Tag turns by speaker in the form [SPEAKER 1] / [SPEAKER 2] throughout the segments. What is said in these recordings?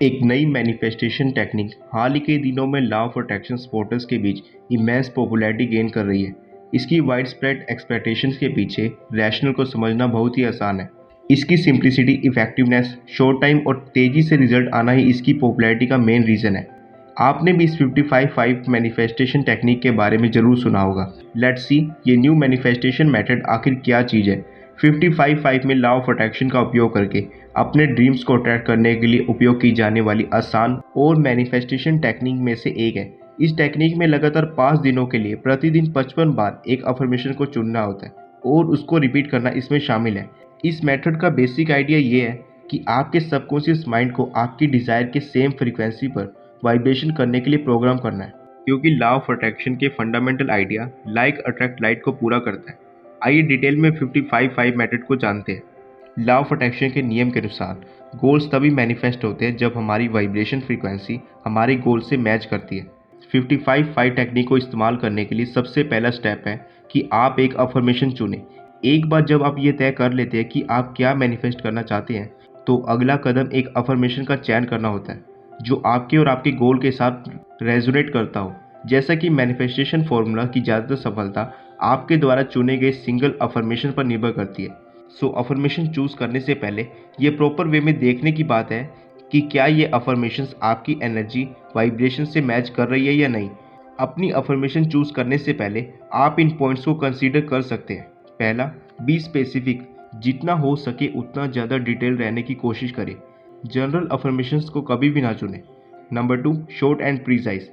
[SPEAKER 1] एक नई manifestation technique हाल ही के दिनों में लॉ ऑफ अट्रैक्शन सपोर्टर्स के बीच इमेंस पॉपुलैरिटी गेन कर रही है। इसकी वाइड स्प्रेड एक्सपेक्टेशंस के पीछे रैशनल को समझना बहुत ही आसान है। इसकी सिंप्लिसिटी, इफेक्टिवनेस, शॉर्ट टाइम और तेज़ी से रिजल्ट आना ही इसकी पॉपुलैरिटी का मेन रीज़न है। आपने भी इस 55-5 मैनिफेस्टेशन टेक्निक के बारे में ज़रूर सुना होगा। लेट्स सी ये न्यू मैनिफेस्टेशन मेथड आखिर क्या चीज़ है। 55-5 में लॉ ऑफ अट्रैक्शन का उपयोग करके अपने ड्रीम्स को अट्रैक्ट करने के लिए उपयोग की जाने वाली आसान और मैनिफेस्टेशन टेक्निक में से एक है। इस टेक्निक में लगातार 5 दिनों के लिए प्रतिदिन 55 बार एक अफर्मेशन को चुनना होता है और उसको रिपीट करना इसमें शामिल है। इस मेथड का बेसिक आइडिया ये है कि आपके सबकॉन्शियस माइंड को आपकी डिज़ायर के सेम फ्रीक्वेंसी पर वाइब्रेशन करने के लिए प्रोग्राम करना है, क्योंकि लॉ ऑफ अट्रैक्शन के fundamental idea like attract light को पूरा करता है। आइए डिटेल में 55-5 मेथड को जानते हैं। लॉ ऑफ अट्रैक्शन के नियम के अनुसार गोल्स तभी मैनिफेस्ट होते हैं जब हमारी वाइब्रेशन फ्रीक्वेंसी हमारे गोल से मैच करती है। 55-5 टेक्निक को इस्तेमाल करने के लिए सबसे पहला स्टेप है कि आप एक अफर्मेशन चुनें। एक बार जब आप ये तय कर लेते हैं कि आप क्या मैनिफेस्ट करना चाहते हैं, तो अगला कदम एक अफर्मेशन का चयन करना होता है जो आपके और आपके गोल के साथ रेजोनेट करता हो। जैसा कि मैनिफेस्टेशन फॉर्मूला की ज़्यादातर सफलता आपके द्वारा चुने गए सिंगल अफर्मेशन पर निर्भर करती है। सो अफर्मेशन चूज़ करने से पहले ये प्रॉपर वे में देखने की बात है कि क्या ये अफर्मेशंस आपकी एनर्जी वाइब्रेशन से मैच कर रही है या नहीं। अपनी अफर्मेशन चूज़ करने से पहले आप इन पॉइंट्स को कंसीडर कर सकते हैं। पहला, बी स्पेसिफिक। जितना हो सके उतना ज़्यादा डिटेल रहने की कोशिश करें। जनरल अफर्मेशंस को कभी भी ना चुनें। Number 2, short and precise.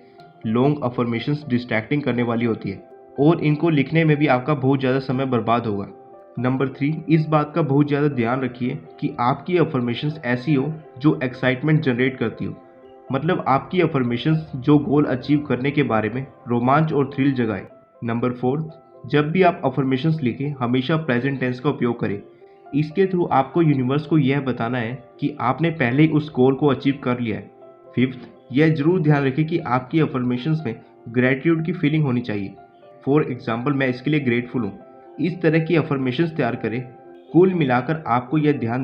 [SPEAKER 1] Long affirmations distracting करने वाली होती है और इनको लिखने में भी आपका बहुत ज़्यादा समय बर्बाद होगा। नंबर 3, इस बात का बहुत ज़्यादा ध्यान रखिए कि आपकी अफर्मेशंस ऐसी हो जो एक्साइटमेंट जनरेट करती हो। मतलब आपकी अफर्मेशंस जो गोल अचीव करने के बारे में रोमांच और थ्रिल जगाए। नंबर 4, जब भी आप अफर्मेशंस लिखें हमेशा प्रेजेंट टेंस का उपयोग करें। इसके थ्रू आपको यूनिवर्स को यह बताना है कि आपने पहले ही उस गोल को अचीव कर लिया है। फिफ्थ, यह जरूर ध्यान रखें कि आपकी अफर्मेशंस में ग्रेटिट्यूड की फीलिंग होनी चाहिए। फॉर एग्जाम्पल, मैं इसके लिए ग्रेटफुल हूँ। इस तरह की अफर्मेशंस तैयार करें। कुल मिलाकर आपको यह ध्यान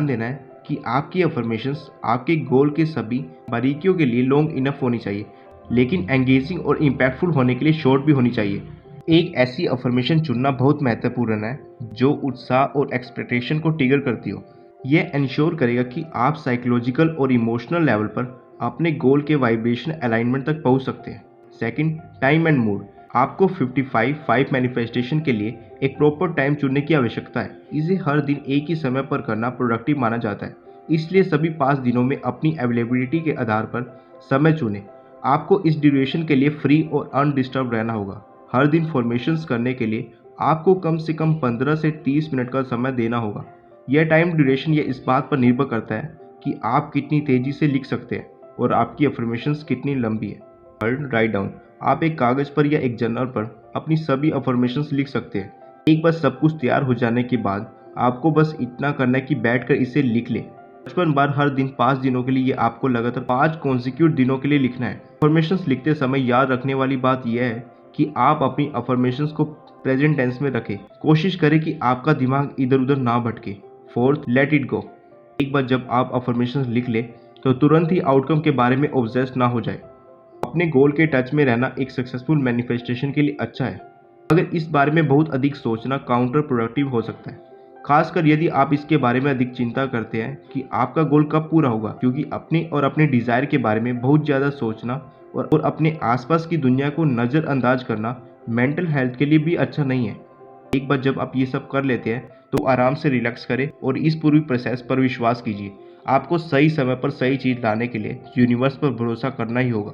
[SPEAKER 1] देना है कि आपकी अफर्मेशंस आपके गोल के सभी बारीकियों के लिए लॉन्ग इनफ होनी चाहिए, लेकिन एंगेजिंग और इम्पैक्टफुल होने के लिए शॉर्ट भी होनी चाहिए। एक ऐसी अफर्मेशन चुनना बहुत महत्वपूर्ण है जो उत्साह और एक्सपेक्टेशन को ट्रिगर करती हो। यह इंश्योर करेगा कि आप साइकोलॉजिकल और इमोशनल लेवल पर अपने गोल के वाइब्रेशन अलाइनमेंट तक पहुंच सकते हैं। Second, time and mood. आपको 55-5 मैनिफेस्टेशन के लिए एक प्रॉपर टाइम चुनने की आवश्यकता है। इसे हर दिन एक ही समय पर करना प्रोडक्टिव माना जाता है, इसलिए सभी 5 दिनों में अपनी अवेलेबिलिटी के आधार पर समय चुनें। आपको इस ड्यूरेशन के लिए फ्री और अनडिस्टर्ब रहना होगा। हर दिन फॉर्मेशंस करने के लिए आपको कम से कम 15 से 30 मिनट का समय देना होगा। यह टाइम ड्यूरेशन यह इस बात पर निर्भर करता है कि आप कितनी तेज़ी से लिख सकते हैं और आपकी अफर्मेशंस कितनी लंबी है। Third, write down. आप एक कागज़ पर या एक जर्नल पर अपनी सभी अफर्मेशंस लिख सकते हैं। एक बार सब कुछ तैयार हो जाने के बाद आपको बस इतना करना है कि बैठकर इसे लिख लें। 55 बार हर दिन 5 दिनों के लिए ये आपको लगातार 5 कॉन्जिक्यूटिव दिनों के लिए लिखना है। अफर्मेशंस लिखते समय याद रखने वाली बात यह है कि आप अपनी अफर्मेशंस को प्रेजेंट टेंस में रखें। कोशिश करें कि आपका दिमाग इधर उधर ना भटके। Fourth, let it go. एक बार जब आप अफर्मेशंस लिख लें तो तुरंत ही आउटकम के बारे में ऑब्सेस्ड ना हो जाए। अपने गोल के टच में रहना एक सक्सेसफुल मैनिफेस्टेशन के लिए अच्छा है, मगर इस बारे में बहुत अधिक सोचना काउंटर प्रोडक्टिव हो सकता है, खासकर यदि आप इसके बारे में अधिक चिंता करते हैं कि आपका गोल कब पूरा होगा, क्योंकि अपने डिज़ायर के बारे में बहुत ज़्यादा सोचना और अपने आसपास की दुनिया को नज़रअंदाज करना मेंटल हेल्थ के लिए भी अच्छा नहीं है। एक बार जब आप ये सब कर लेते हैं तो आराम से रिलैक्स करें और इस पूरी प्रोसेस पर विश्वास कीजिए। आपको सही समय पर सही चीज़ लाने के लिए यूनिवर्स पर भरोसा करना ही होगा।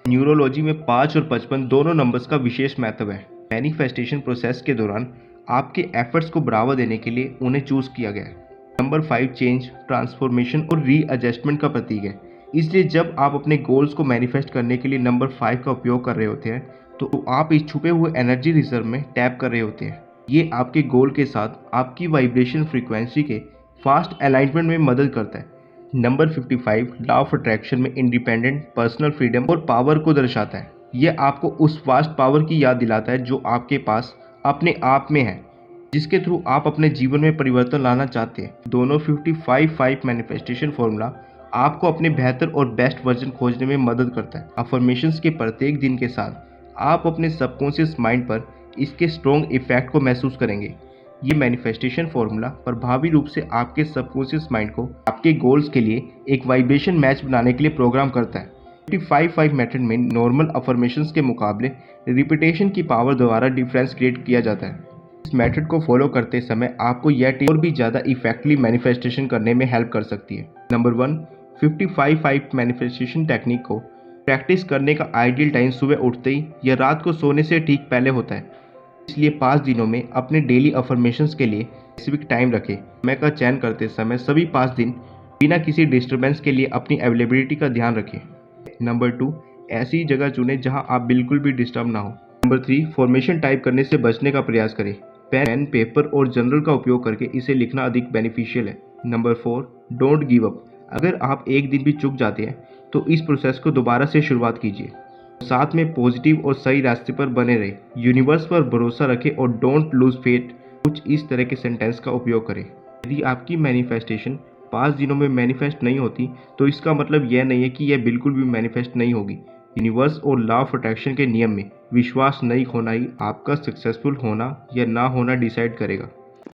[SPEAKER 1] न्यूरोलॉजी में 5 और 55 दोनों नंबर्स का विशेष महत्व है। मैनिफेस्टेशन प्रोसेस के दौरान आपके एफर्ट्स को बढ़ावा देने के लिए उन्हें चूज़ किया गया है। नंबर 5 चेंज, ट्रांसफॉर्मेशन और रीएडजस्टमेंट का प्रतीक है। इसलिए जब आप अपने गोल्स को मैनिफेस्ट करने के लिए नंबर 5 का उपयोग कर रहे होते हैं तो आप इस छुपे हुए एनर्जी रिजर्व में टैप कर रहे होते हैं। ये आपके गोल के साथ आपकी वाइब्रेशन फ्रीक्वेंसी के फास्ट अलाइनमेंट में मदद करता है। नंबर 55 लॉ ऑफ अट्रैक्शन में इंडिपेंडेंट, पर्सनल फ्रीडम और पावर को दर्शाता है। यह आपको उस वास्ट पावर की याद दिलाता है जो आपके पास अपने आप में है, जिसके थ्रू आप अपने जीवन में परिवर्तन लाना चाहते हैं। दोनों 55-5 मैनिफेस्टेशन फॉर्मूला आपको अपने बेहतर और बेस्ट वर्जन खोजने में मदद करता है। अफर्मेशंस के प्रत्येक दिन के साथ आप अपने सबकॉन्शियस माइंड पर इसके स्ट्रॉन्ग इफेक्ट को महसूस करेंगे। ये मैनिफेस्टेशन फॉर्मूला प्रभावी रूप से आपके सबकॉन्शियस माइंड को आपके गोल्स के लिए एक वाइब्रेशन मैच बनाने के लिए प्रोग्राम करता है। 55-5 मेथड में नॉर्मल अफर्मेशंस के मुकाबले रिपीटेशन की पावर द्वारा डिफरेंस क्रिएट किया जाता है। इस मेथड को फॉलो करते समय आपको यह टिप और भी ज़्यादा इफेक्टिवली मैनिफेस्टेशन करने में हेल्प कर सकती है। नंबर 1, 55-5 मैनिफेस्टेशन टेक्निक को प्रैक्टिस करने का आइडियल टाइम सुबह उठते ही या रात को सोने से ठीक पहले होता है। इसलिए 5 दिनों में अपने डेली अफर्मेशंस के लिए स्पेसिफिक टाइम रखें। समय का चयन करते समय सभी 5 दिन बिना किसी डिस्टर्बेंस के लिए अपनी अवेलेबिलिटी का ध्यान रखें। नंबर 2, ऐसी जगह चुनें जहां आप बिल्कुल भी डिस्टर्ब ना हो। नंबर 3, फॉर्मेशन टाइप करने से बचने का प्रयास करें। पेन, पेपर और जर्नल का उपयोग करके इसे लिखना अधिक बेनिफिशियल है। Number 4, don't give up. अगर आप एक दिन भी चूक जाते हैं तो इस प्रोसेस को दोबारा से शुरुआत कीजिए। साथ में पॉजिटिव और सही रास्ते पर बने रहे, यूनिवर्स पर भरोसा रखें और डोंट लूज फेथ, कुछ इस तरह के सेंटेंस का उपयोग करें। यदि आपकी मैनिफेस्टेशन 5 दिनों में मैनिफेस्ट नहीं होती तो इसका मतलब यह नहीं है कि यह बिल्कुल भी मैनिफेस्ट नहीं होगी। यूनिवर्स और लॉ ऑफ अट्रैक्शन के नियम में विश्वास नहीं खोना ही आपका सक्सेसफुल होना या ना होना डिसाइड करेगा।